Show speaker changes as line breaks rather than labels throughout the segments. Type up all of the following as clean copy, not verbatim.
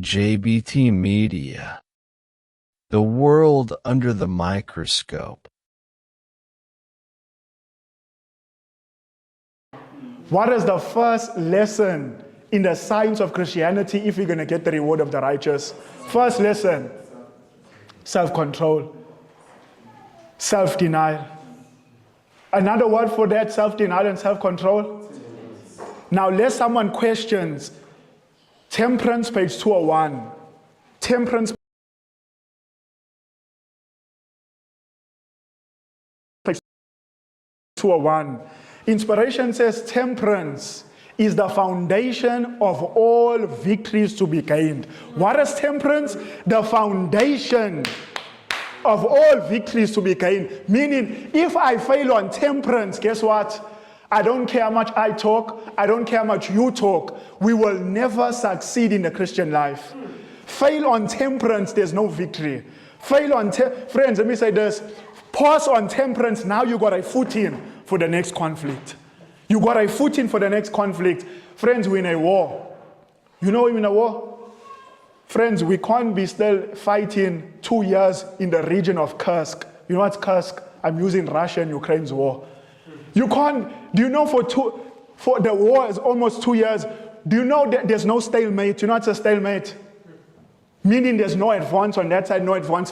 J.B.T. Media. The world under the microscope.
What is the first lesson in the science of Christianity if you're going to get the reward of the righteous? First lesson, self-control, self-denial. Another word for that, self-denial and self-control? Now, let someone questions temperance, page 201. Temperance, page 201. Inspiration says temperance is the foundation of all victories to be gained. What is temperance? The foundation of all victories to be gained. Meaning, if I fail on temperance, guess what? I don't care how much I talk. I don't care how much you talk. We will never succeed in the Christian life. Fail on temperance, there's no victory. Fail on friends, let me say this. Pause on temperance, now you got a footing for the next conflict. You got a footing for the next conflict. Friends, we're in a war. You know we're in a war? Friends, we can't be still fighting 2 years in the region of Kursk. You know what's Kursk? I'm using Russia and Ukraine's war. You can't, do you know for the war is almost 2 years, do you know that there's no stalemate? You know what's a stalemate? Meaning there's no advance on that side, no advance.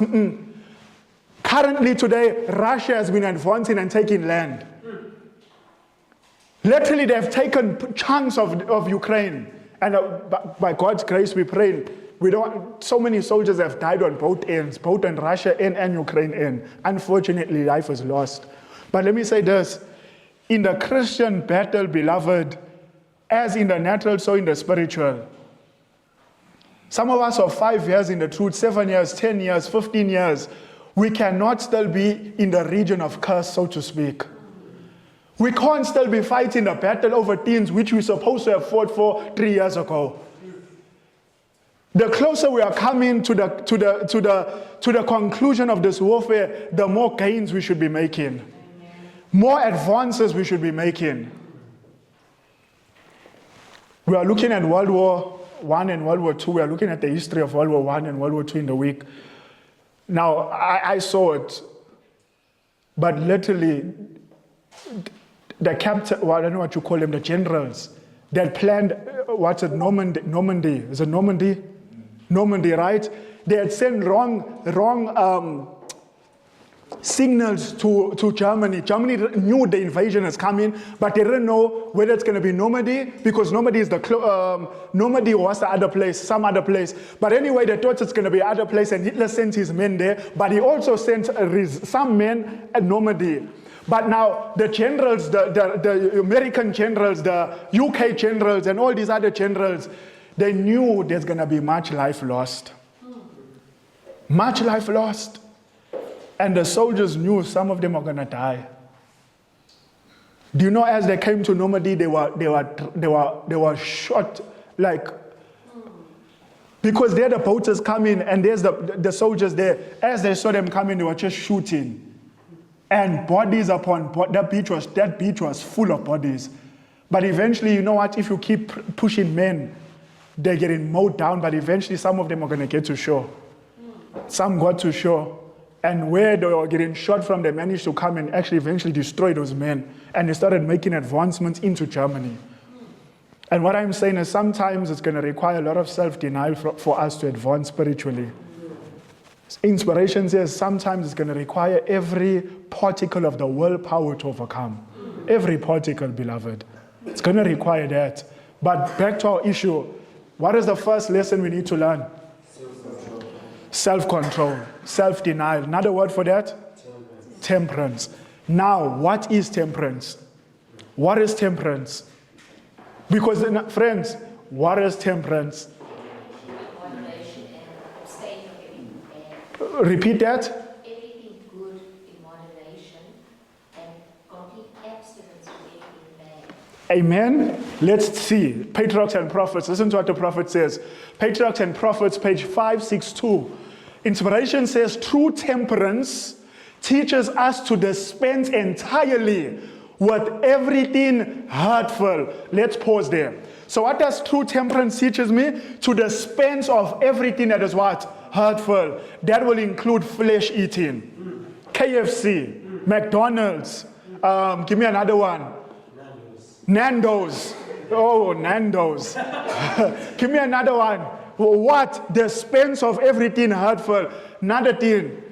Currently today, Russia has been advancing and taking land. Literally, they've taken chunks of Ukraine. And by God's grace, we pray. So many soldiers have died on both ends, both on Russia end and Ukraine end. Unfortunately, life was lost. But let me say this. In the Christian battle, beloved, as in the natural, so in the spiritual. Some of us are 5 years in the truth, 7 years, 10 years, 15 years. We cannot still be in the region of curse, so to speak. We can't still be fighting a battle over things which we're supposed to have fought for 3 years ago. The closer we are coming to the conclusion of this warfare, the more gains we should be making. More advances we should be making. We are looking at World War I and World War II. We are looking at the history of World War I and World War II in the week. Now, I saw it, but literally, the captain, well, I don't know what you call them, the generals, that planned, Normandy? Is it Normandy? Normandy, right? They had sent wrong signals to Germany. Germany knew the invasion is coming, but they didn't know whether it's going to be Normandy, because Normandy is Normandy was the other place, some other place. But anyway, they thought it's going to be other place, and Hitler sent his men there, but he also sent some men at Normandy. But now the generals, the American generals, the UK generals, and all these other generals, they knew there's going to be much life lost. Much life lost. And the soldiers knew some of them are going to die. Do you know, as they came to Normandy, they were shot, like, because there the boats coming, and there's the soldiers there. As they saw them coming, they were just shooting. And bodies upon that beach was full of bodies. But eventually, you know what? If you keep pushing men, they're getting mowed down. But eventually, some of them are going to get to shore. Some got to shore. And where they were getting shot from, they managed to come and actually eventually destroy those men. And they started making advancements into Germany. And what I'm saying is sometimes it's going to require a lot of self-denial for us to advance spiritually. Inspiration says sometimes it's going to require every particle of the willpower to overcome. Every particle, beloved. It's going to require that. But back to our issue. What is the first lesson we need to learn? Self-control, self-denial. Another word for that? Temperance. Now, what is temperance? What is temperance? Because, friends, what is temperance?
Moderation and abstain from everything bad.
Repeat that.
Everything good in moderation and complete abstinence from everything bad.
Amen. Let's see. Patriarchs and Prophets. Listen to what the prophet says. Patriarchs and Prophets, page 562. Inspiration says, true temperance teaches us to dispense entirely with everything hurtful. Let's pause there. So what does true temperance teaches me? To dispense of everything that is what? Hurtful. That will include flesh eating. KFC, McDonald's, give me another one. Nando's. Oh, Nando's. Give me another one. What? Dispense of everything hurtful. Another thing.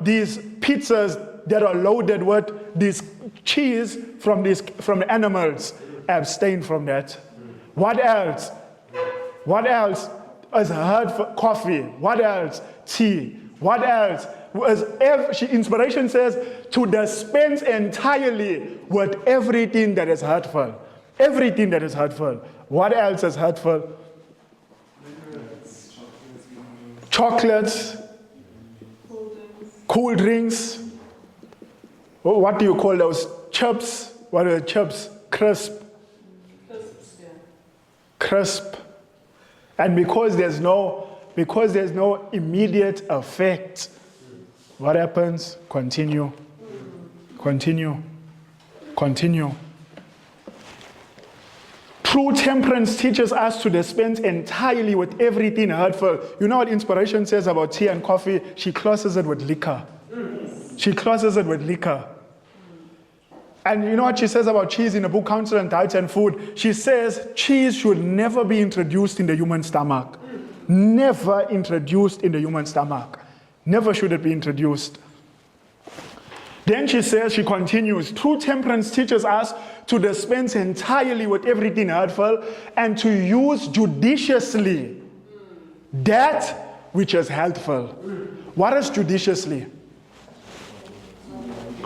These pizzas that are loaded with this cheese from animals. Abstain from that. What else? What else is hurtful? Coffee. What else? Tea. What else? Inspiration says to dispense entirely with everything that is hurtful. Everything that is hurtful. What else is hurtful? Chocolates, cool drinks. What do you call those? Chips. What are the chips? Crisp. Crisp. And because there's no immediate effect, what happens? Continue. True temperance teaches us to dispense entirely with everything hurtful. You know what inspiration says about tea and coffee? She closes it with liquor. She closes it with liquor. And you know what she says about cheese in the book Counsel on Diet and Food? She says cheese should never be introduced in the human stomach. Never introduced in the human stomach. Never should it be introduced. Then she continues, true temperance teaches us to dispense entirely with everything hurtful and to use judiciously that which is helpful. What is judiciously?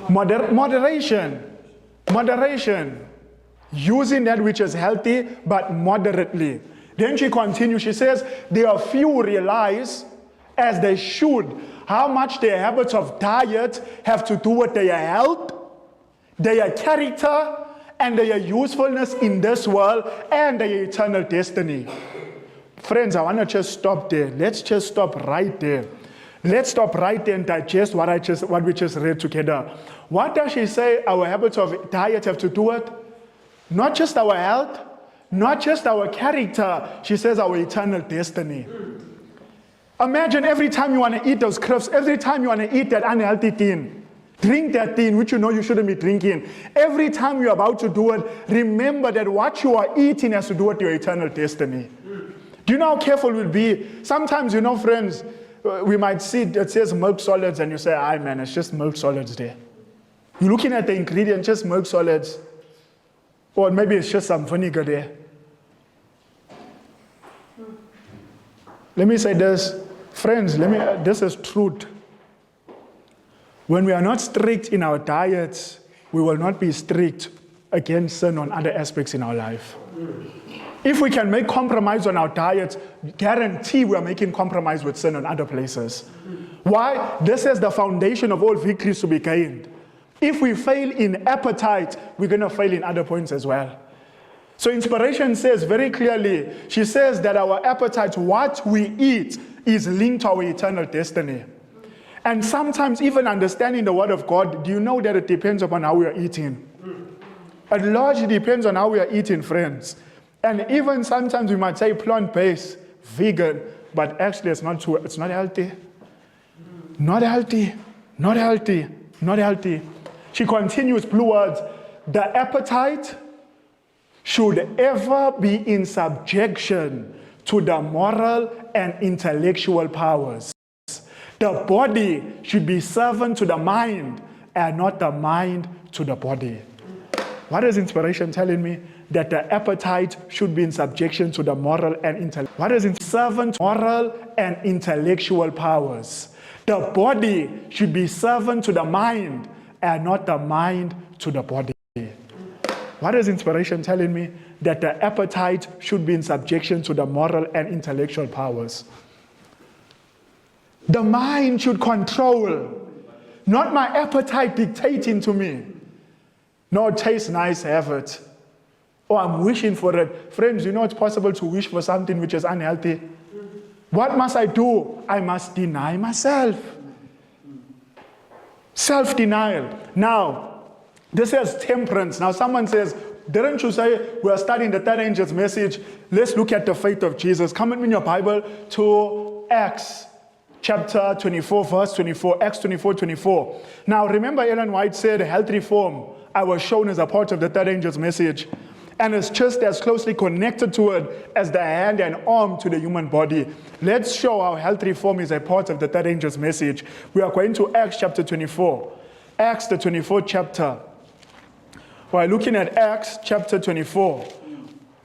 Moderation. Using that which is healthy, but moderately. Then she continues, she says, there are few realize, as they should, how much their habits of diet have to do with their health, their character, and their usefulness in this world, and their eternal destiny. Friends, I want to just stop there. Let's just stop right there. Let's stop right there and digest what we just read together. What does she say our habits of diet have to do with? Not just our health, not just our character. She says our eternal destiny. Imagine every time you want to eat those crisps, every time you want to eat that unhealthy thing, drink that thing which you know you shouldn't be drinking. Every time you're about to do it, remember that what you are eating has to do with your eternal destiny. Do you know how careful we'll be? Sometimes, friends, we might see it says milk solids and you say, aye man, it's just milk solids there. You're looking at the ingredient, just milk solids. Or maybe it's just some vinegar there. Let me say this, friends, this is truth. When we are not strict in our diets, we will not be strict against sin on other aspects in our life. If we can make compromise on our diets, guarantee we are making compromise with sin on other places. Why? This is the foundation of all victories to be gained. If we fail in appetite, we're going to fail in other points as well. So inspiration says very clearly, she says that our appetite, what we eat, is linked to our eternal destiny. And sometimes even understanding the word of God, do you know that it depends upon how we are eating? It largely depends on how we are eating, friends. And even sometimes we might say plant-based, vegan, but actually it's not healthy. Not healthy. She continues, blue words, the appetite should ever be in subjection to the moral and intellectual powers. The body should be servant to the mind and not the mind to the body. What is inspiration telling me? That the appetite should be in subjection to the moral and intellectual. What is servant moral and intellectual powers? The body should be servant to the mind and not the mind to the body. What is inspiration telling me? That the appetite should be in subjection to the moral and intellectual powers. The mind should control, not my appetite dictating to me. No, it tastes nice, have it. Or I'm wishing for it. Friends, you know it's possible to wish for something which is unhealthy. What must I do? I must deny myself. Self-denial. Now, This says temperance. Now someone says, didn't you say we are studying the third angel's message? Let's look at the faith of Jesus. Come with me in your Bible to Acts chapter 24, verse 24. Acts 24, 24. Now remember Ellen White said health reform, I was shown as a part of the third angel's message. And it's just as closely connected to it as the hand and arm to the human body. Let's show how health reform is a part of the third angel's message. We are going to Acts chapter 24. Acts the 24th chapter. We're looking at Acts chapter 24,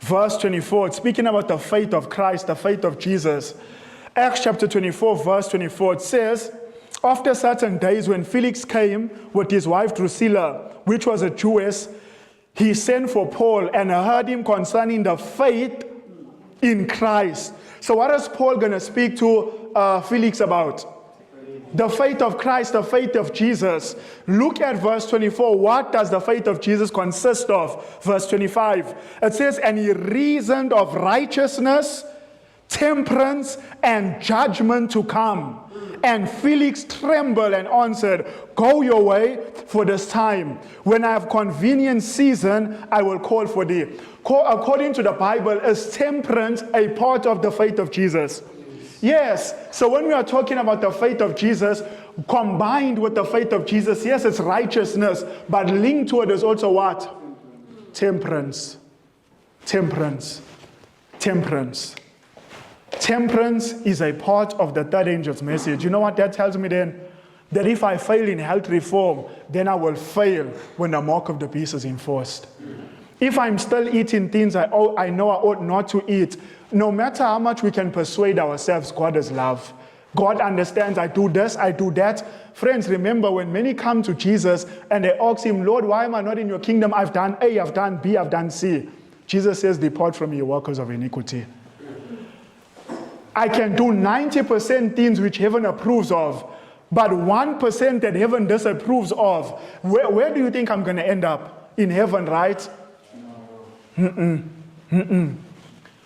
verse 24. It's speaking about the faith of Christ, the faith of Jesus. Acts chapter 24, verse 24. It says, after certain days when Felix came with his wife Drusilla, which was a Jewess, he sent for Paul and heard him concerning the faith in Christ. So what is Paul going to speak to Felix about? The faith of Christ, the faith of Jesus. Look at verse 24. What does the faith of Jesus consist of? Verse 25. It says, and he reasoned of righteousness, temperance, and judgment to come. And Felix trembled and answered, go your way for this time. When I have convenient season, I will call for thee. According to the Bible, is temperance a part of the faith of Jesus? Yes. So when we are talking about the faith of Jesus, combined with the faith of Jesus, yes, it's righteousness, but linked to it is also what? Temperance. Temperance. Temperance. Temperance is a part of the third angel's message. You know what that tells me then? That if I fail in health reform, then I will fail when the mark of the beast is enforced. If I'm still eating things I know I ought not to eat, no matter how much we can persuade ourselves, God is love. God understands I do this, I do that. Friends, remember when many come to Jesus and they ask him, Lord, why am I not in your kingdom? I've done A, I've done B, I've done C. Jesus says, depart from me, you workers of iniquity. I can do 90% things which heaven approves of, but 1% that heaven disapproves of. Where do you think I'm going to end up? In heaven, right?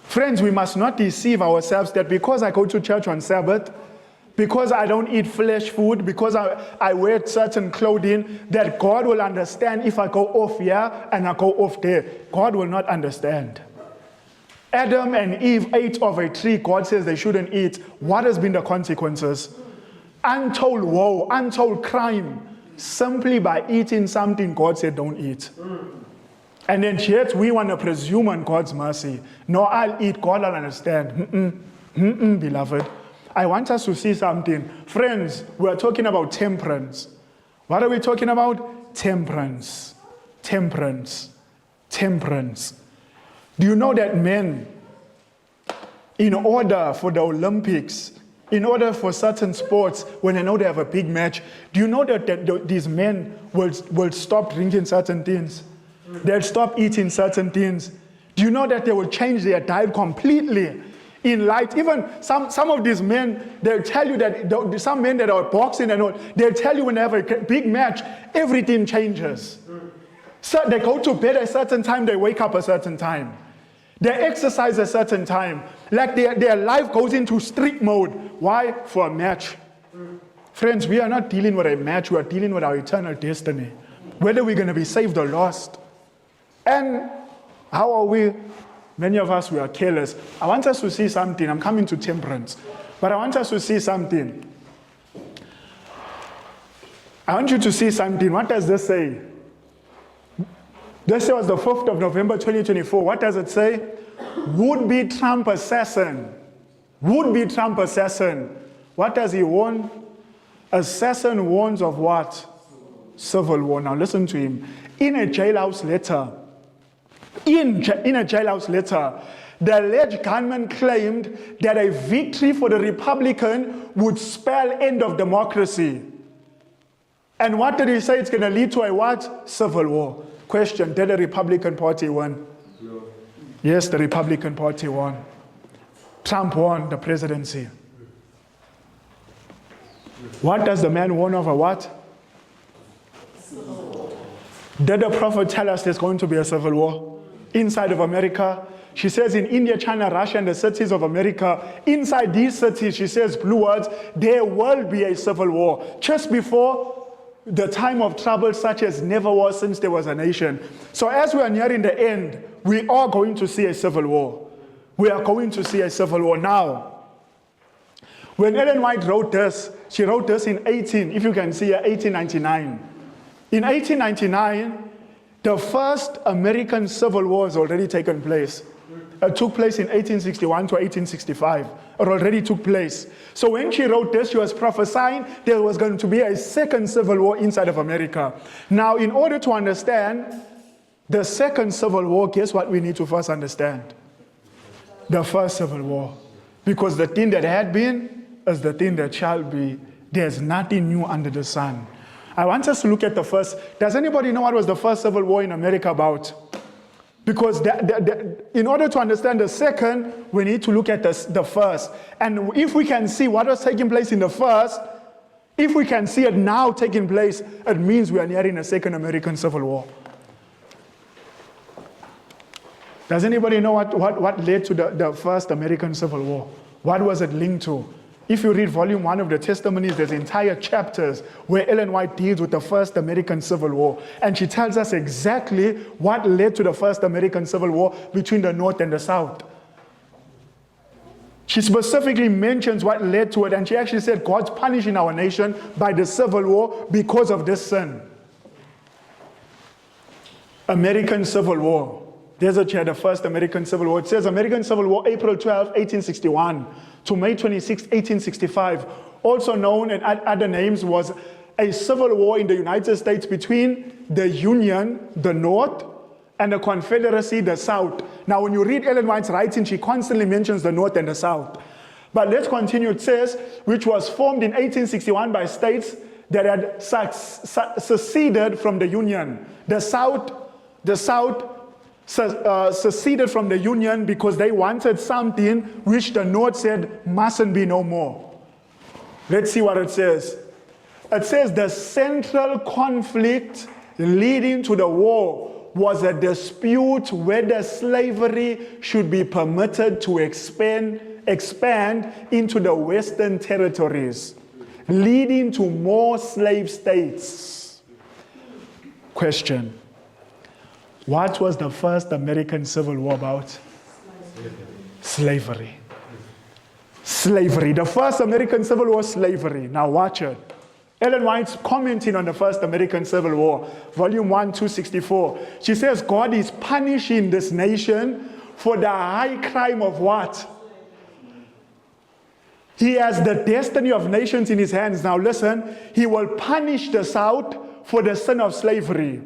Friends, we must not deceive ourselves that because I go to church on Sabbath, because I don't eat flesh food, because I wear certain clothing, that God will understand if I go off here and I go off there. God will not understand. Adam and Eve ate of a tree God says they shouldn't eat. What has been the consequences? Untold woe, untold crime, simply by eating something God said don't eat. And then yet we want to presume on God's mercy. No, I'll eat, God will understand. Beloved. I want us to see something. Friends, we're talking about temperance. What are we talking about? Temperance. Temperance. Temperance. Do you know that men, in order for the Olympics, in order for certain sports, when they know they have a big match, do you know that these men will stop drinking certain things? They'll stop eating certain things. Do you know that they will change their diet completely in light? Even some of these men, they'll tell you that, some men that are boxing and all, they'll tell you when they have a big match, everything changes. So they go to bed at a certain time, they wake up a certain time. They exercise a certain time. Like their life goes into strict mode. Why? For a match. Friends, we are not dealing with a match, we are dealing with our eternal destiny. Whether we're going to be saved or lost. And how are we? Many of us, we are careless. I want us to see something. I'm coming to temperance. But I want us to see something. I want you to see something. What does this say? This was the 5th of November 2024. What does it say? Would-be Trump assassin. Would-be Trump assassin. What does he warn? Assassin warns of what? Civil war. Now listen to him. In a jailhouse letter, the alleged gunman claimed that a victory for the Republican would spell end of democracy. And what did he say? It's going to lead to a what? Civil war. Question, did the Republican Party win? No. Yes, the Republican Party won. Trump won the presidency. What does the man warn of? A what? Did the prophet tell us there's going to be a civil war inside of America? She says in India, China, Russia, and the cities of America, inside these cities, she says, blue words, there will be a civil war. Just before the time of trouble such as never was since there was a nation. So as we are nearing the end, we are going to see a civil war. We are going to see a civil war. Now, when Ellen White wrote this, she wrote this in 1899. In 1899, the first American Civil War has already taken place. It took place in 1861 to 1865. It already took place. So when she wrote this, she was prophesying there was going to be a second civil war inside of America. Now, in order to understand the second civil war, guess what we need to first understand? The first civil war. Because the thing that had been is the thing that shall be. There's nothing new under the sun. I want us to look at the first. Does anybody know what was the first civil war in America about? Because in order to understand the second, we need to look at the first. And if we can see what was taking place in the first, if we can see it now taking place, it means we are nearing a second American Civil War. Does anybody know what led to the first American Civil War? What was it linked to? If you read volume 1 of the testimonies, there's entire chapters where Ellen White deals with the first American Civil War. And she tells us exactly what led to the first American Civil War between the North and the South. She specifically mentions what led to it, and she actually said God's punishing our nation by the Civil War because of this sin. American Civil War. There's the first American Civil War. It says American Civil War, April 12, 1861 to May 26, 1865. Also known in other names was a civil war in the United States between the Union, the North, and the Confederacy, the South. Now, when you read Ellen White's writing, she constantly mentions the North and the South. But let's continue. It says, which was formed in 1861 by states that had seceded from the Union. The South seceded from the Union because they wanted something which the North said mustn't be no more. Let's see what it says. It says the central conflict leading to the war was a dispute whether slavery should be permitted to expand into the Western territories, leading to more slave states. Question. What was the first American Civil War about? Slavery. Slavery. The first American Civil War, slavery. Now watch it. Ellen White's commenting on the first American Civil War, volume 1, 264. She says God is punishing this nation for the high crime of what? He has the destiny of nations in his hands. Now listen, he will punish the South for the sin of slavery,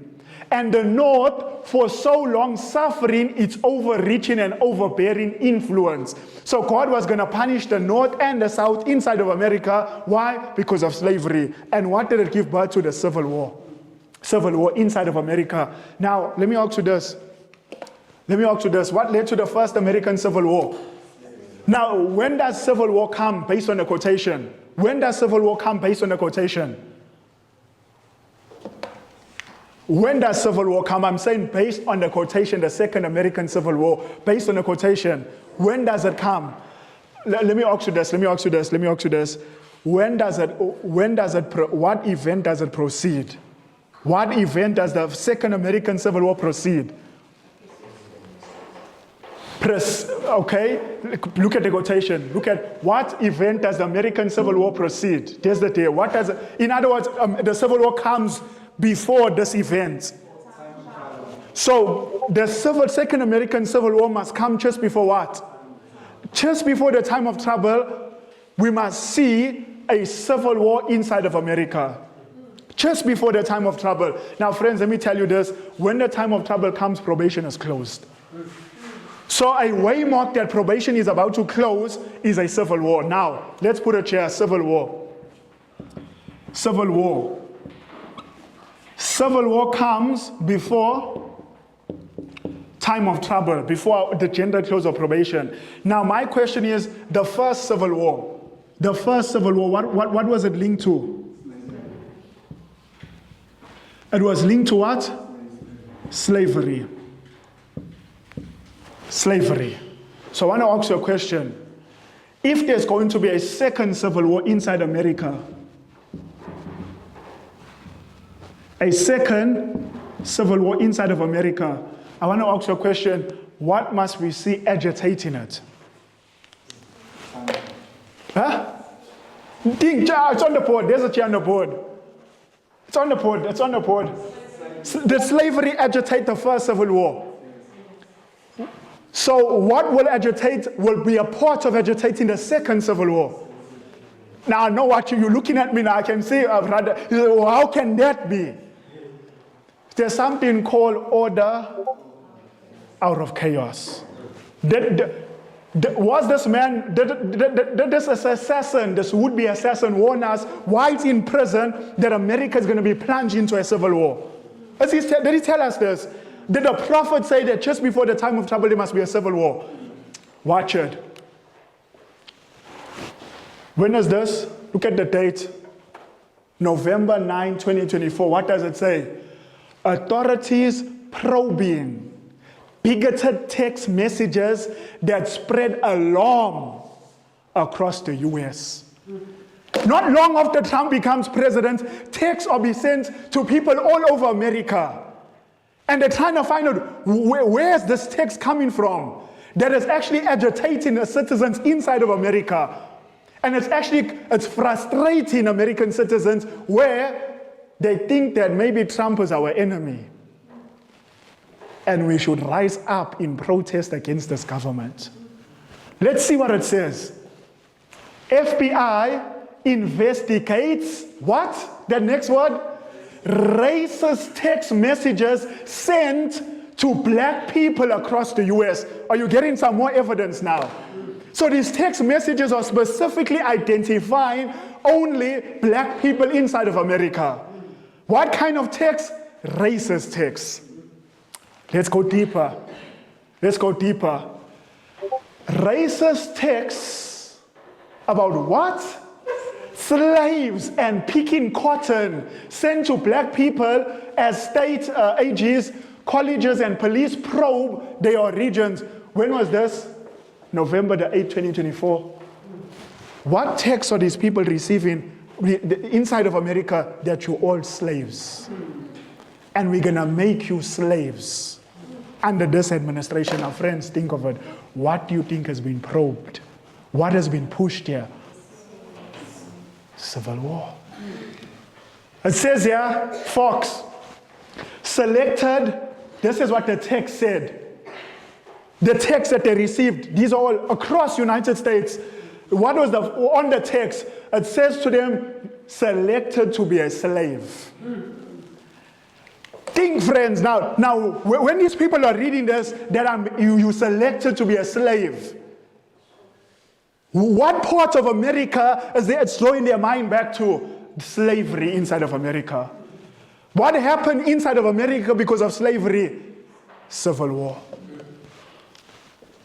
and the North for so long suffering its overreaching and overbearing influence. So God was going to punish the North and the South inside of America. Why? Because of slavery. And what did it give birth to? The Civil War. Civil War inside of America. Now, let me ask you this. What led to the first American Civil War? Now, when does Civil War come based on a quotation? When does Civil War come based on a quotation? When does Civil War come? I'm saying based on the quotation, the Second American Civil War, based on the quotation. When does it come? Let me ask you this. What event does it proceed? What event does the Second American Civil War proceed? Okay, look at the quotation. Look at what event does the American Civil War proceed? There's the day. What does it, in other words, the Civil War comes before this event. So the Second American Civil War must come just before what? Just before the time of trouble, we must see a civil war inside of America. Just before the time of trouble. Now, friends, let me tell you this. When the time of trouble comes, probation is closed. So a waymark that probation is about to close is a civil war. Now, let's put a chair. Civil war. Civil war. Civil war comes before time of trouble, before the gender close of probation. Now, my question is, the first Civil War, what was it linked to? It was linked to what? Slavery. Slavery. So I want to ask you a question. If there's going to be a second Civil War inside America, a second civil war inside of America. I want to ask you a question. What must we see agitating it? Huh? It's on the board. There's a chair on the board. It's on the board. It's on the board. Did slavery agitate the first civil war? So what will agitate will be a part of agitating the second civil war. Now I know what you're looking at me now. I can see, brother, well, how can that be? There's something called order out of chaos. Was this man, this assassin, this would-be assassin warn us while he's in prison that America is going to be plunged into a civil war? Did he tell us this? Did the prophet say that just before the time of trouble there must be a civil war? Watch it. When is this? Look at the date. November 9, 2024. What does it say? Authorities probing bigoted text messages that spread alarm across the U.S. Not long after Trump becomes president, texts are being sent to people all over America. And they're trying to find out where's this text coming from that is actually agitating the citizens inside of America. And it's frustrating American citizens where they think that maybe Trump is our enemy. And we should rise up in protest against this government. Let's see what it says. FBI investigates what? The next word? Racist text messages sent to black people across the US. Are you getting some more evidence now? So these text messages are specifically identifying only black people inside of America. What kind of text? Racist text. Let's go deeper. Let's go deeper. Racist texts about what? Slaves and picking cotton sent to black people as state AGs, colleges, and police probe their origins. When was this? November the 8th, 2024. What texts are these people receiving inside of America? That you're all slaves. And we're going to make you slaves under this administration. Our friends, think of it. What do you think has been probed? What has been pushed here? Civil war. It says here, Fox selected, this is what the text said. The text that they received, these are all across United States. What was on the text? It says to them, selected to be a slave. Think, friends, now when these people are reading this, that you selected to be a slave. What part of America is it's drawing their mind back to? Slavery inside of America. What happened inside of America because of slavery? Civil war.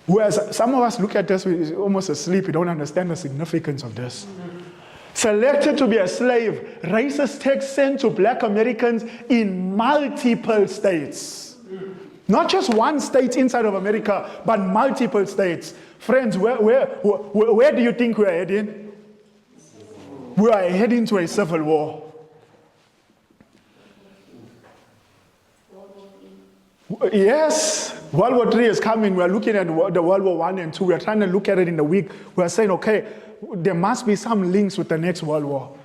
Whereas some of us look at this, we're almost asleep, we don't understand the significance of this. Selected to be a slave, racist text sent to black Americans in multiple states. Not just one state inside of America, but multiple states. Friends, where do you think we are heading? We are heading to a civil war. Yes, World War III is coming. We are looking at the World War I and II. We are trying to look at it in the week. We are saying, okay, there must be some links with the next World War.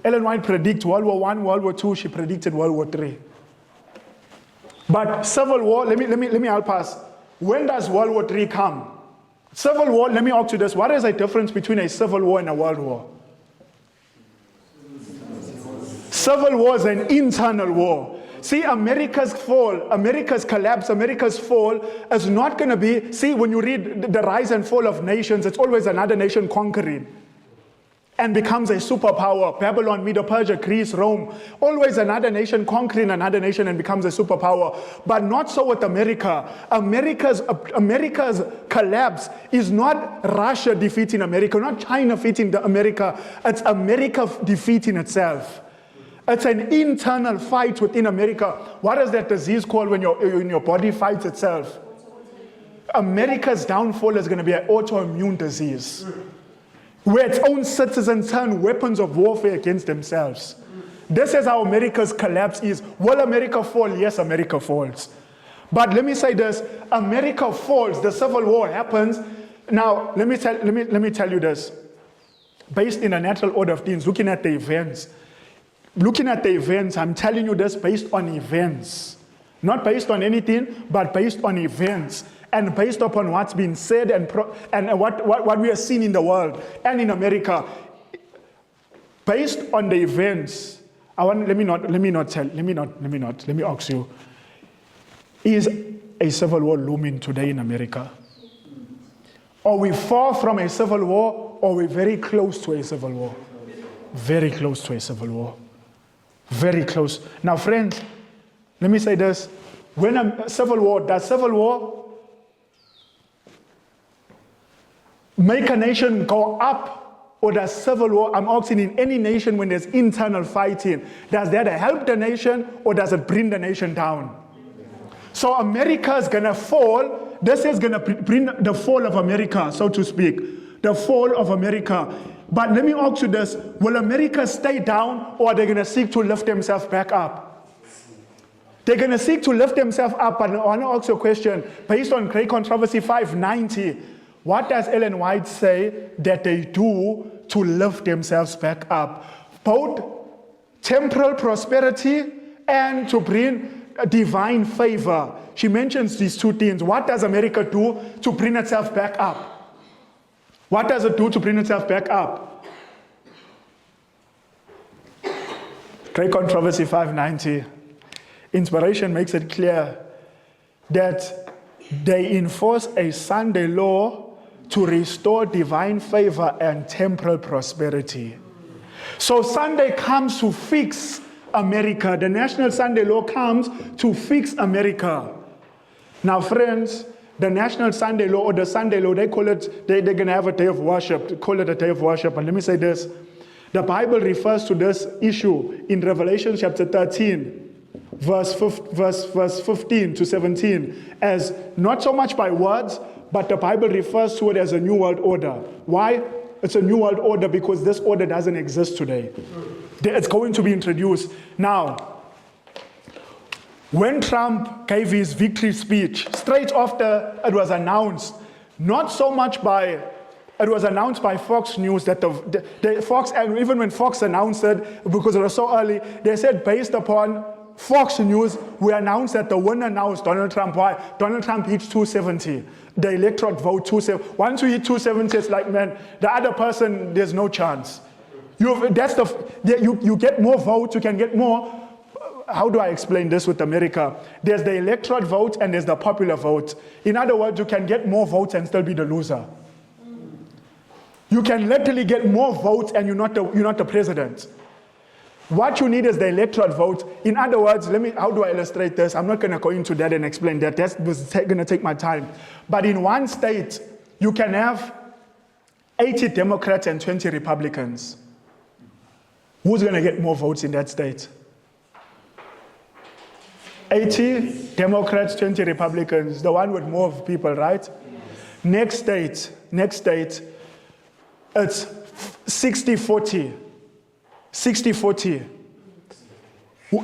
Ellen White predicted World War I, World War II. She predicted World War III. But civil war, let me help us. When does World War III come? Civil war, let me ask you this. What is the difference between a civil war and a world war? Civil war is an internal war. See, America's fall, America's collapse, America's fall is not going to be, see, when you read the rise and fall of nations, it's always another nation conquering and becomes a superpower. Babylon, Medo-Persia, Greece, Rome, always another nation conquering another nation and becomes a superpower. But not so with America. America's collapse is not Russia defeating America, not China defeating America. It's America defeating itself. It's an internal fight within America. What is that disease called when your body fights itself? America's downfall is going to be an autoimmune disease, where its own citizens turn weapons of warfare against themselves. This is how America's collapse is. Will America fall? Yes, America falls. But let me say this, America falls, the Civil War happens. Now, let me tell you this. Based in a natural order of things, looking at the events, I'm telling you this based on events. Not based on anything, but based on events. And based upon what's been said and what we are seeing in the world and in America. Based on the events, let me ask you, is a civil war looming today in America? Are we far from a civil war, or are we very close to a civil war? Very close to a civil war. Very close. Now, friends, let me say this. When does civil war make a nation go up? Or does civil war, I'm asking, in any nation when there's internal fighting, does that help the nation or does it bring the nation down? So America is going to fall. This is going to bring the fall of America, so to speak. The fall of America. But let me ask you this. Will America stay down, or are they going to seek to lift themselves back up? They're going to seek to lift themselves up. But I want to ask you a question. Based on Great Controversy 590, what does Ellen White say that they do to lift themselves back up? Both temporal prosperity and to bring divine favor. She mentions these two things. What does America do to bring itself back up? What does it do to bring itself back up? Great Controversy 590. Inspiration makes it clear that they enforce a Sunday law to restore divine favor and temporal prosperity. So Sunday comes to fix America. The National Sunday Law comes to fix America. Now, friends, the National Sunday Law or the Sunday Law, they call it, they're going to have a day of worship. They call it a day of worship. And let me say this. The Bible refers to this issue in Revelation chapter 13, verse 15 to 17, as not so much by words, but the Bible refers to it as a new world order. Why? It's a new world order because this order doesn't exist today. It's going to be introduced. Now, when Trump gave his victory speech, straight after it was announced, it was announced by Fox News that the Fox, and even when Fox announced it, because it was so early, they said based upon Fox News, we announced that the winner now is Donald Trump. Why? Donald Trump hits 270. The electorate vote 270. Once you hit 270, it's like, man, the other person, there's no chance. You get more votes, you can get more. How do I explain this with America? There's the electorate vote and there's the popular vote. In other words, you can get more votes and still be the loser. You can literally get more votes and you're not the president. What you need is the electorate vote. In other words, how do I illustrate this? I'm not going to go into that and explain that. That's going to take my time. But in one state, you can have 80 Democrats and 20 Republicans. Who's going to get more votes in that state? 80 Democrats, 20 Republicans. The one with more people, right? Next state, it's 60-40. 60-40.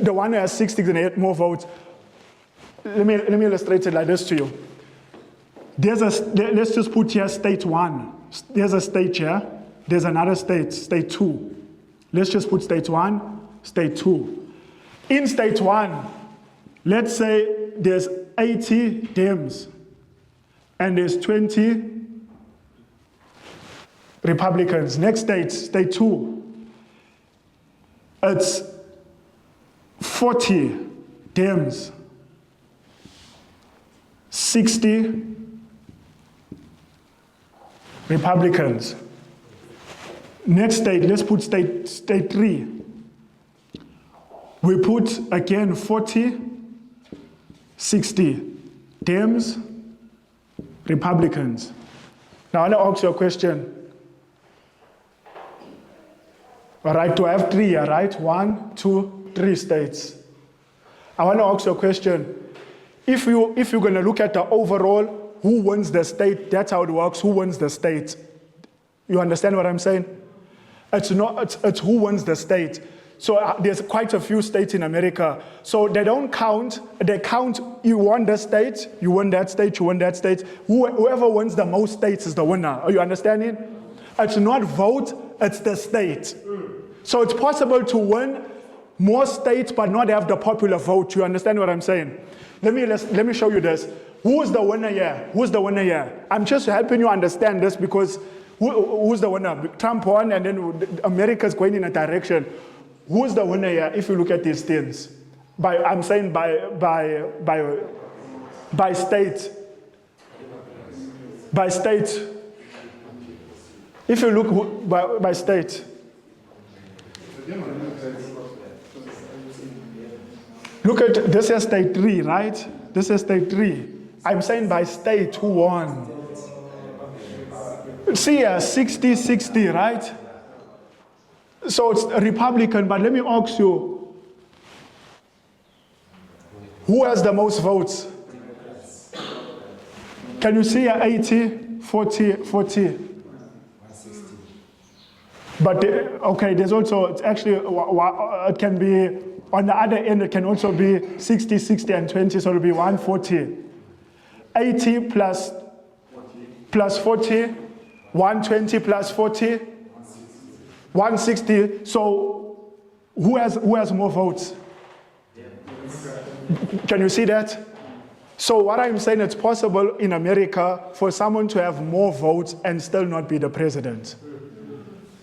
The one who has 60 is going to get more votes. Let me illustrate it like this to you. Let's just put here state 1. There's a state here. There's another state, state 2. Let's just put state 1, state 2. In state 1, let's say there's 80 Dems and there's 20 Republicans. Next state, state 2. It's 40 Dems, 60 Republicans. Next state, let's put state 3. We put again 40, 60 Dems, Republicans. Now I want to ask you a question. All right, do I have 3 here, right? 1, 2, 3 states. I want to ask you a question. If you're going to look at the overall, who wins the state, that's how it works, who wins the state. You understand what I'm saying? It's who wins the state. So there's quite a few states in America. So they don't count. They count, you won this state, you won that state, you won that state. Whoever wins the most states is the winner. Are you understanding? It's not vote, it's the state. So it's possible to win more states but not have the popular vote. You understand what I'm saying? Let me show you this. Who's the winner here? Who's the winner here? I'm just helping you understand this because who's the winner? Trump won and then America's going in a direction. Who's the winner here if you look at these things? I'm saying by state. By state. If you look by state. Look at, this is state 3, right? This is state 3. I'm saying by state who won. See here, 60-60, right? So it's a Republican, but let me ask you, who has the most votes? Can you see 80, 40, 40? But, okay, there's also, it's actually, it can be, on the other end, it can also be 60, 60, and 20, so it'll be 140. 80 plus 40, 120 plus 40, 160. So who has more votes? Can you see that? So what I'm saying, it's possible in America for someone to have more votes and still not be the president.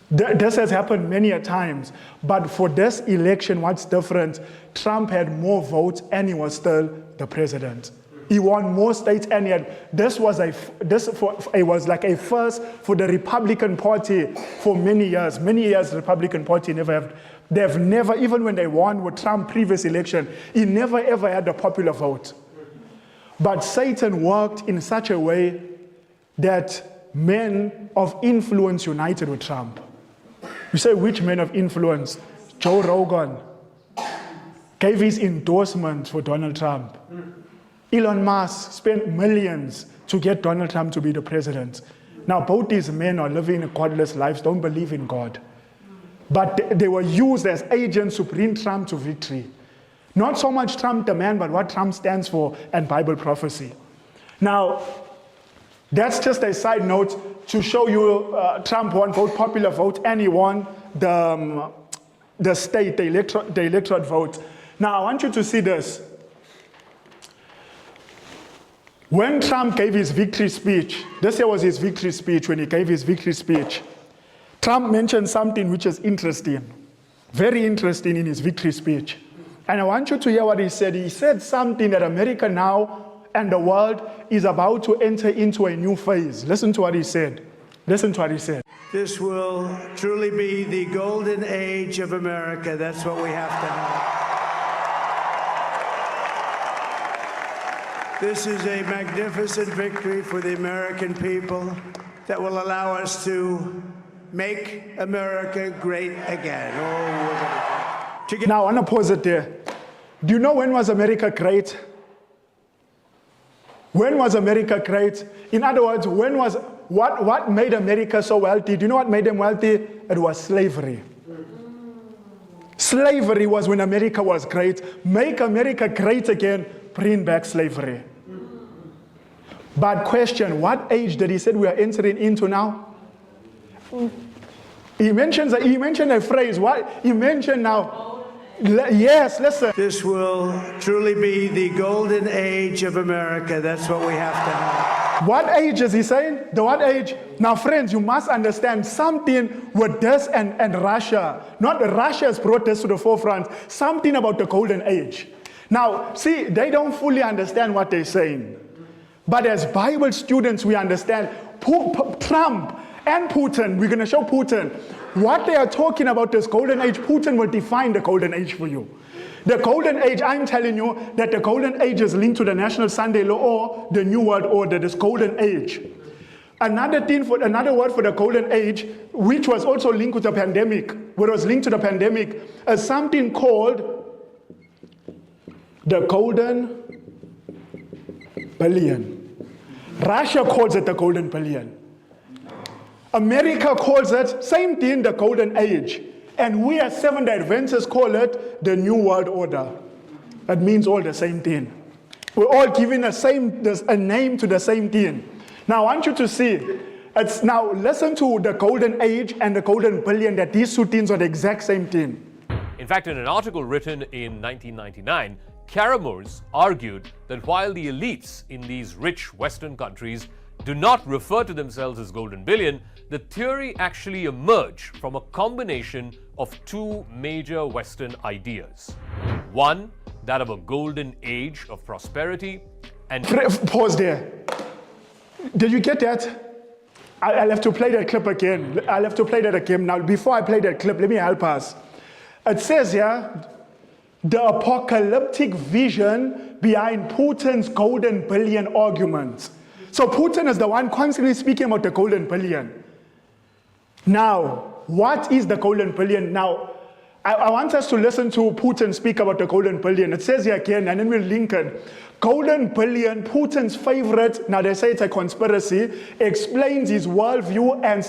This has happened many a times, but for this election, what's different? Trump had more votes and he was still the president. He won more states and he had, it was like a first for the Republican Party for many years. Many years the Republican Party they've never, even when they won with Trump previous election, he never ever had a popular vote. But Satan worked in such a way that men of influence united with Trump. You say, which men of influence? Joe Rogan gave his endorsement for Donald Trump. Elon Musk spent millions to get Donald Trump to be the president. Now, both these men are living godless lives, don't believe in God. But they were used as agents to bring Trump to victory. Not so much Trump the man, but what Trump stands for and Bible prophecy. Now, that's just a side note to show you Trump won both popular vote and he won the state, the electorate vote. Now, I want you to see this. When Trump gave his victory speech, this here was his victory speech, when he gave his victory speech, Trump mentioned something which is interesting, very interesting in his victory speech. And I want you to hear what he said. He said something that America now and the world is about to enter into a new phase. Listen to what he said. Listen to what he said.
This will truly be the golden age of America. That's what we have to have. This is a magnificent victory for the American people that will allow us to make America great again.
Now, I want to pause it there. Do you know when was America great? When was America great? In other words, what made America so wealthy? Do you know what made them wealthy? It was slavery. Slavery was when America was great. Make America great again, bring back slavery. But question, what age did he say we are entering into now? He mentioned a phrase. What? He mentioned now. Yes, listen.
This will truly be the golden age of America. That's what we have to have.
What age is he saying? The what age? Now, friends, you must understand something with this and Russia. Not Russia has brought this to the forefront. Something about the golden age. Now, see, they don't fully understand what they're saying. But as Bible students, we understand Trump and Putin, we're going to show Putin, what they are talking about this golden age, Putin will define the golden age for you. The golden age, I'm telling you that the golden age is linked to the National Sunday Law or the New World Order, this golden age. Another word for the golden age, which was also linked with the pandemic, is something called the golden billion. Russia calls it the golden billion. America calls it, same thing, the golden age. And we as Seventh-day Adventists call it the New World Order. It means all the same thing. We're all giving a name to the same thing. Now I want you to see, now listen to the golden age and the golden billion, that these two things are the exact same thing.
In fact, in an article written in 1999, Karamors argued that while the elites in these rich Western countries do not refer to themselves as golden billion, the theory actually emerged from a combination of two major Western ideas. One, that of a golden age of prosperity, and
pause there. Did you get that? I'll have to play that clip again. I'll have to play that again. Now, before I play that clip, let me help us. It says here, the apocalyptic vision behind Putin's golden billion argument. So Putin is the one constantly speaking about the golden billion. Now, what is the golden billion? Now, I want us to listen to Putin speak about the golden billion. It says here again, and then we'll link it. Golden billion, Putin's favorite, now they say it's a conspiracy, explains his worldview and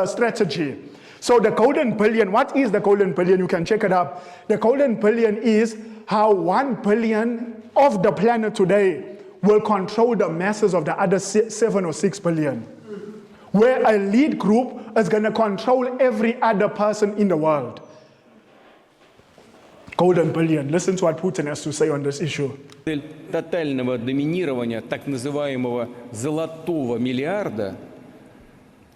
strategy. So the golden billion, what is the golden billion? You can check it up. The golden billion is how 1 billion of the planet today will control the masses of the other 7 or 6 billion. Where a lead group is going to control every other person in the world. Golden billion. Listen to what Putin has to say on this issue.
Тотального доминирования так называемого золотого миллиарда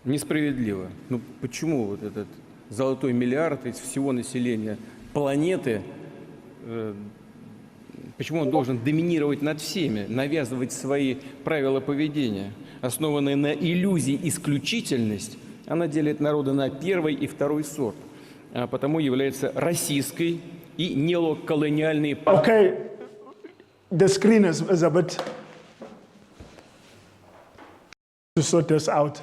несправедливо. Ну почему вот этот золотой миллиард из всего населения планеты, почему он должен доминировать над всеми, навязывать свои правила поведения, основанные на иллюзии исключительность? Она делит народы на первый и второй сорт, а потому является российской и неоколониальной.
Okay, the screen is a bit to sort this out.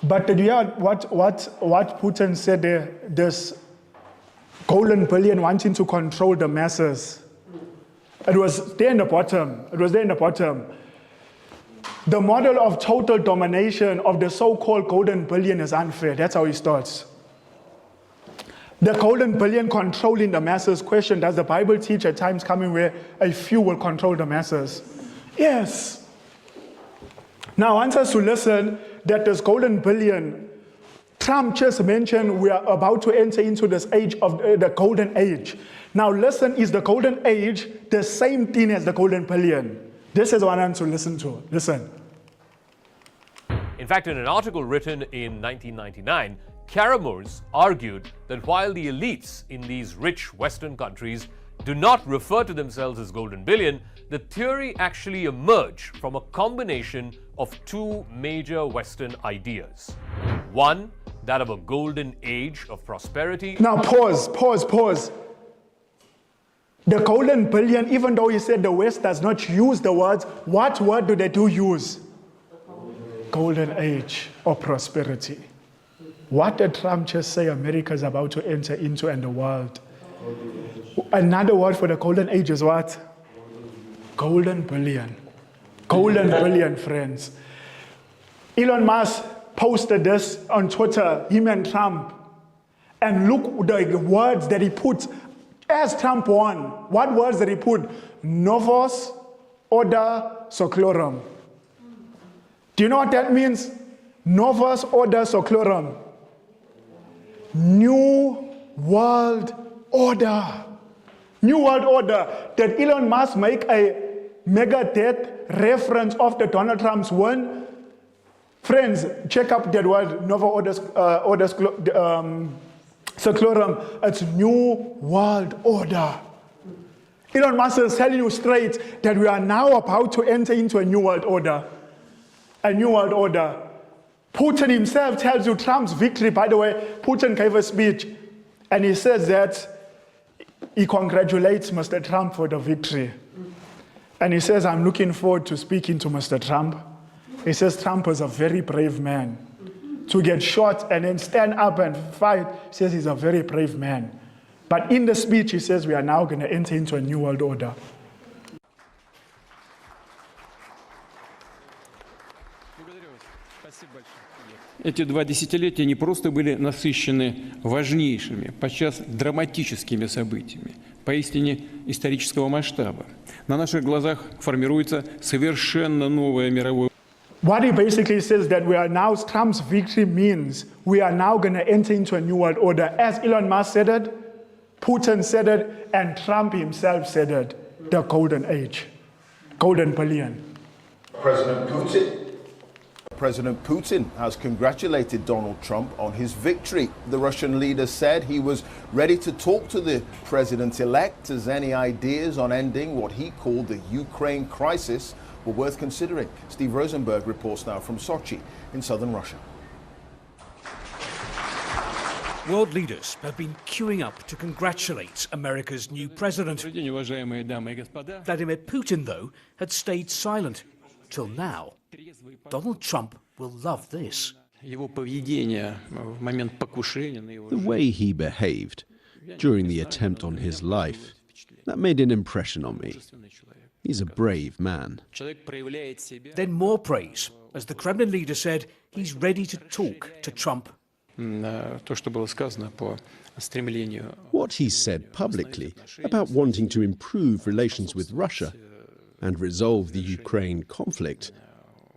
But did you hear what Putin said there? This golden billion wanting to control the masses. It was there in the bottom. It was there in the bottom. The model of total domination of the so-called golden billion is unfair. That's how he starts. The golden billion controlling the masses. Question, does the Bible teach at times coming where a few will control the masses? Yes. Now I want us to listen that this golden billion, Trump just mentioned we are about to enter into this age of the golden age. Now listen, is the golden age the same thing as the golden billion? This is what I want to listen to. Listen.
in fact, in an article written in 1999, Karamors argued that while the elites in these rich Western countries do not refer to themselves as golden billion, the theory actually emerged from a combination of two major Western ideas. One, that of a golden age of prosperity.
Now pause. The golden billion, even though he said the West does not use the words, what word do they use? Golden age of prosperity. What did Trump just say America is about to enter into and the world? Another word for the golden age is what? Golden billion. Golden billion, friends. Elon Musk posted this on Twitter, him and Trump. And look the words that he put as Trump won. What words did he put? Novus order seclorum. Do you know what that means? Novus order seclorum. New world order. New world order. Did Elon Musk make a mega death reference of the Donald Trump's win? Friends, check up that word, Nova order seclorum. It's new world order. Elon Musk is telling you straight that we are now about to enter into a new world order. A new world order. Putin himself tells you Trump's victory. By the way, Putin gave a speech and he says that he congratulates Mr. Trump for the victory. And he says, I'm looking forward to speaking to Mr. Trump. He says Trump is a very brave man. To get shot and then stand up and fight, he says he's a very brave man. But in the speech, he says we are now going to enter into a new world order.
Эти 2 десятилетия не просто были насыщены важнейшими, подчас драматическими событиями, поистине исторического масштаба. На наших глазах формируется совершенно новое мировое.
What he basically says that we are now, Trump's victory means we are now going to enter into a new world order. As Elon Musk said it, Putin said it, and Trump himself said it, the golden age, golden billion.
President Putin has congratulated Donald Trump on his victory. The Russian leader said he was ready to talk to the president-elect as any ideas on ending what he called the Ukraine crisis were worth considering. Steve Rosenberg reports now from Sochi in southern Russia.
World leaders have been queuing up to congratulate America's new president.
Добрый день, уважаемые дамы и господа.
Vladimir Putin, though, had stayed silent. Till now. Donald Trump will love this.
Его поведение в момент покушения на его
The way he behaved during the attempt on his life, that made an impression on me. He's a brave man.
Человек проявляет себя.
Then more praise, as the Kremlin leader said he's ready to talk to Trump.
То, что было сказано по стремлению.
What he said publicly about wanting to improve relations with Russia and resolve the Ukraine conflict,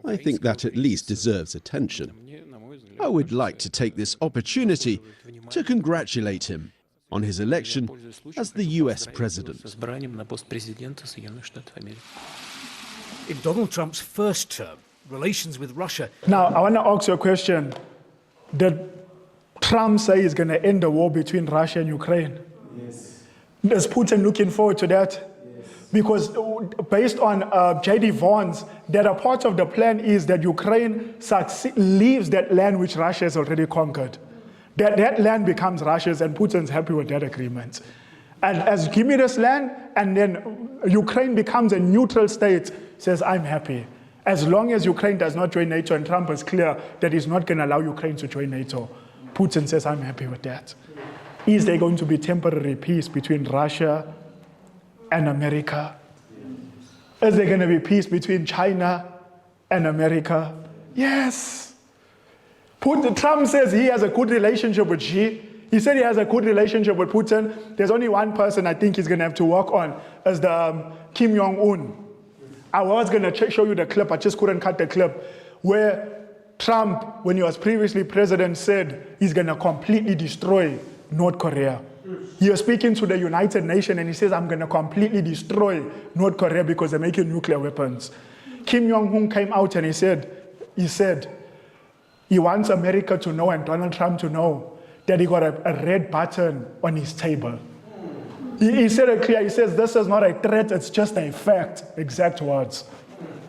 I think that at least deserves attention. I would like to take this opportunity to congratulate him on his election as the US president.
In Donald Trump's first term, relations with Russia.
Now, I want to ask you a question. Did Trump say he's going to end the war between Russia and Ukraine? Yes. Is Putin looking forward to that? Because based on J.D. Vance, that a part of the plan is that Ukraine leaves that land which Russia has already conquered. That land becomes Russia's, and Putin's happy with that agreement. And as give me this land, and then Ukraine becomes a neutral state, says, I'm happy. As long as Ukraine does not join NATO, and Trump is clear that he's not going to allow Ukraine to join NATO, Putin says, I'm happy with that. Is there going to be temporary peace between Russia and America? Is there going to be peace between China and America? Yes. Trump says he has a good relationship with Xi. He said he has a good relationship with Putin. There's only one person I think he's going to have to work on, is the Kim Jong-un. I was going to show you the clip, I just couldn't cut the clip, where Trump, when he was previously president, said he's going to completely destroy North Korea. He was speaking to the United Nations and he says, I'm going to completely destroy North Korea because they're making nuclear weapons. Kim Jong-un came out and he said he wants America to know and Donald Trump to know that he got a red button on his table. He said it clear, he says, this is not a threat, it's just a fact, exact words.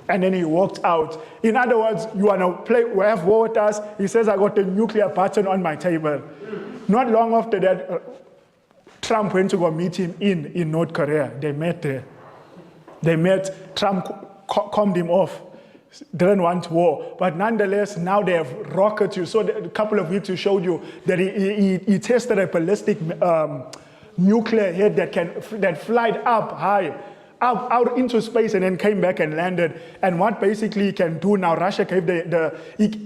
And then he walked out. In other words, you want to have war with us? He says, I got the nuclear button on my table. Not long after that, Trump went to go meet him in North Korea. They met there. They met, Trump calmed him off, didn't want war. But nonetheless, now they have rockets. You saw a couple of weeks, you showed you that he tested a ballistic nuclear head that flied up high, out into space and then came back and landed. And what basically he can do now, Russia gave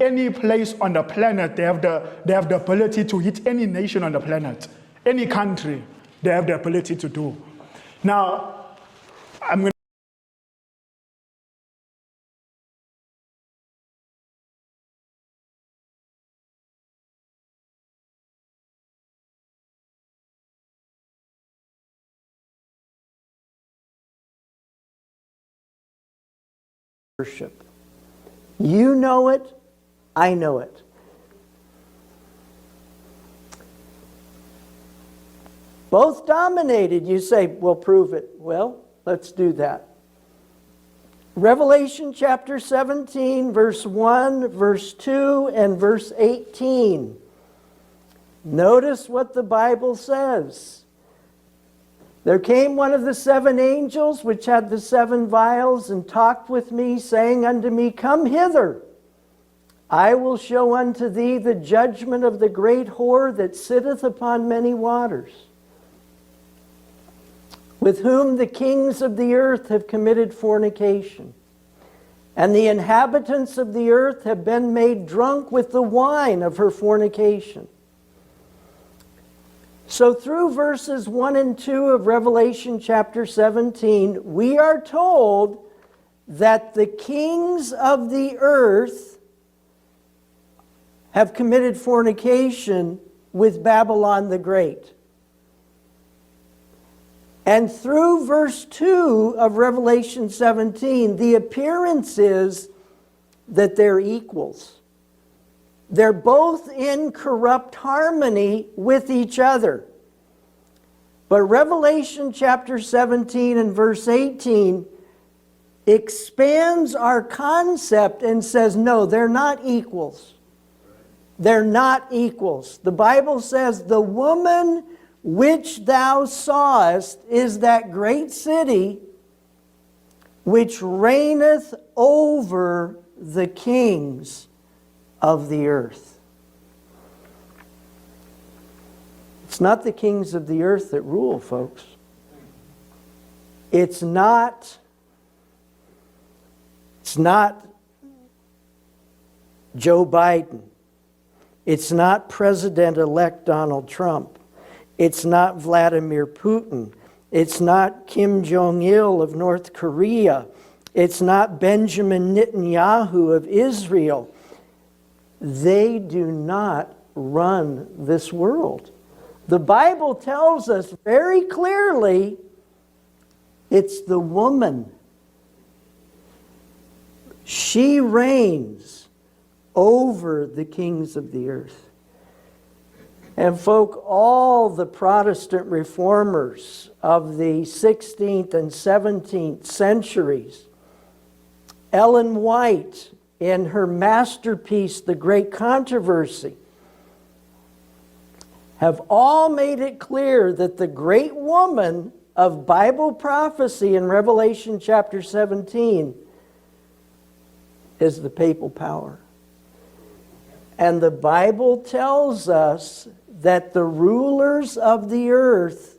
any place on the planet, they have the ability to hit any nation on the planet. Any country, they have the ability to do. Now, I'm going
worship. You know it, I know it. Both dominated. You say, well, prove it. Well, let's do that. Revelation chapter 17, verse 1, verse 2, and verse 18. Notice what the Bible says. There came one of the 7 angels which had the 7 vials and talked with me, saying unto me, Come hither. I will show unto thee the judgment of the great whore that sitteth upon many waters, with whom the kings of the earth have committed fornication. and the inhabitants of the earth have been made drunk with the wine of her fornication. So through verses 1 and 2 of Revelation chapter 17, we are told that the kings of the earth have committed fornication with Babylon the Great. And through verse 2 of Revelation 17, the appearance is that they're equals. They're both in corrupt harmony with each other. But Revelation chapter 17 and verse 18 expands our concept and says, no, they're not equals. They're not equals. The Bible says, the woman which thou sawest is that great city which reigneth over the kings of the earth. It's not the kings of the earth that rule, folks. It's not Joe Biden. It's not President-elect Donald Trump. It's not Vladimir Putin. It's not Kim Jong-il of North Korea. It's not Benjamin Netanyahu of Israel. They do not run this world. The Bible tells us very clearly it's the woman. She reigns over the kings of the earth. And folk, all the Protestant reformers of the 16th and 17th centuries, Ellen White, in her masterpiece, The Great Controversy, have all made it clear that the great woman of Bible prophecy in Revelation chapter 17 is the papal power. And the Bible tells us that the rulers of the earth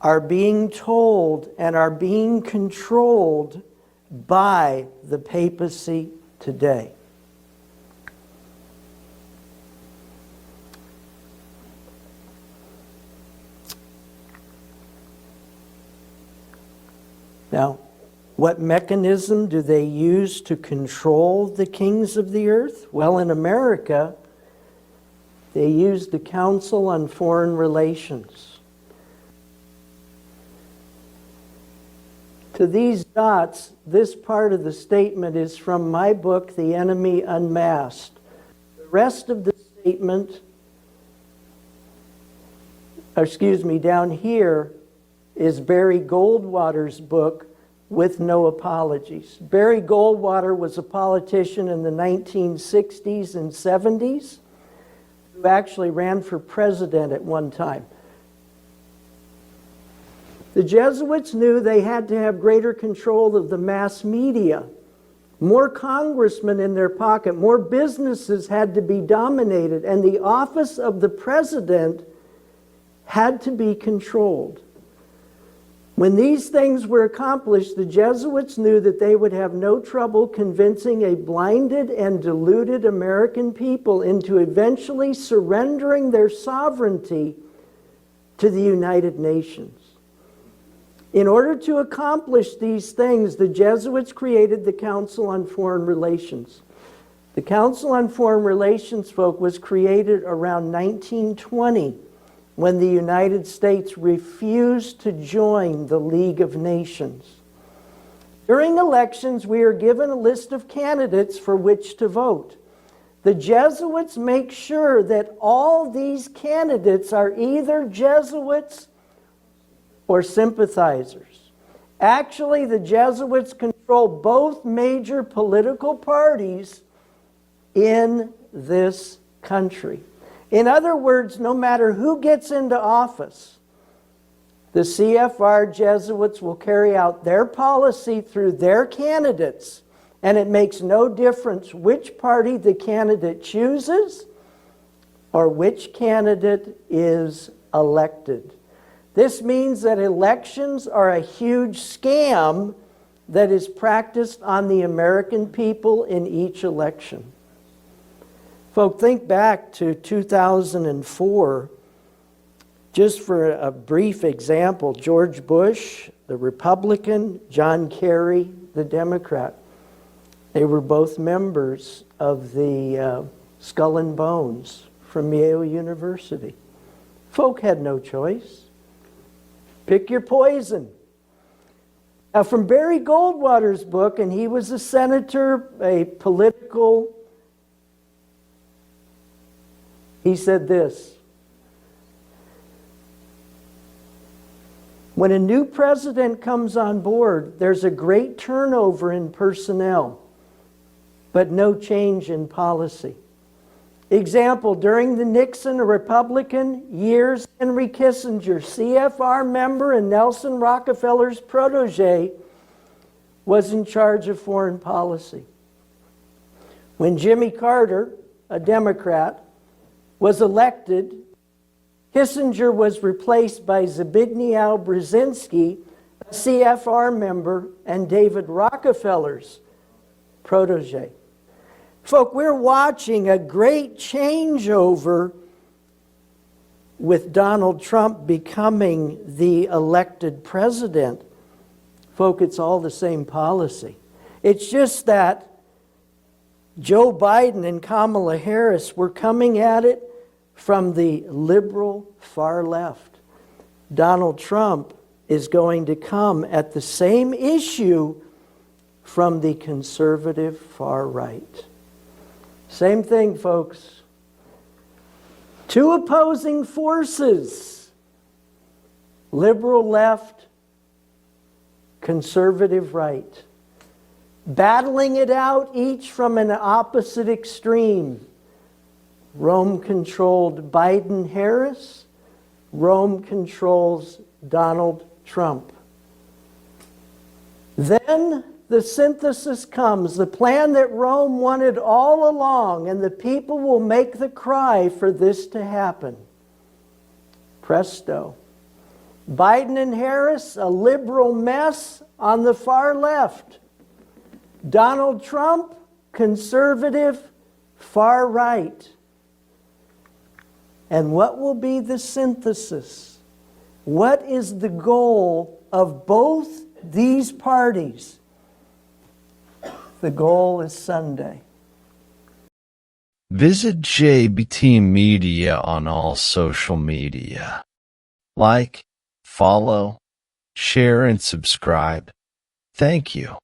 are being told and are being controlled by the papacy today. Now, what mechanism do they use to control the kings of the earth? Well, in America, they use the Council on Foreign Relations. To these dots, this part of the statement is from my book, The Enemy Unmasked. The rest of the statement, down here, is Barry Goldwater's book, With No Apologies. Barry Goldwater was a politician in the 1960s and 70s who actually ran for president at one time. The Jesuits knew they had to have greater control of the mass media. More congressmen in their pocket, more businesses had to be dominated, and the office of the president had to be controlled. When these things were accomplished, the Jesuits knew that they would have no trouble convincing a blinded and deluded American people into eventually surrendering their sovereignty to the United Nations. In order to accomplish these things, the Jesuits created the Council on Foreign Relations. The Council on Foreign Relations, folk, was created around 1920. When the United States refused to join the League of Nations. During elections, we are given a list of candidates for which to vote. The Jesuits make sure that all these candidates are either Jesuits or sympathizers. Actually, the Jesuits control both major political parties in this country. In other words, no matter who gets into office, the CFR Jesuits will carry out their policy through their candidates, and it makes no difference which party the candidate chooses or which candidate is elected. This means that elections are a huge scam that is practiced on the American people in each election. Folks, think back to 2004. Just for a brief example, George Bush, the Republican, John Kerry, the Democrat. They were both members of the Skull and Bones from Yale University. Folk had no choice. Pick your poison. Now, from Barry Goldwater's book, and he was a senator, a political, he said this: when a new president comes on board, there's a great turnover in personnel, but no change in policy. Example, during the Nixon, a Republican, years, Henry Kissinger, CFR member and Nelson Rockefeller's protege, was in charge of foreign policy. When Jimmy Carter, a Democrat, was elected, Kissinger was replaced by Zbigniew Brzezinski, a CFR member and David Rockefeller's protege. Folk, we're watching a great changeover with Donald Trump becoming the elected president. Folk, it's all the same policy. It's just that Joe Biden and Kamala Harris were coming at it from the liberal far left. Donald Trump is going to come at the same issue from the conservative far right. Same thing, folks. Two opposing forces: liberal left, conservative right, battling it out each from an opposite extreme. Rome controlled Biden-Harris. Rome controls Donald Trump. Then the synthesis comes, the plan that Rome wanted all along, and the people will make the cry for this to happen. Presto. Biden and Harris, a liberal mess on the far left. Donald Trump, conservative, far right. And what will be the synthesis? What is the goal of both these parties? The goal is Sunday.
Visit J.B.T. Media on all social media. Like, follow, share, and subscribe. Thank you.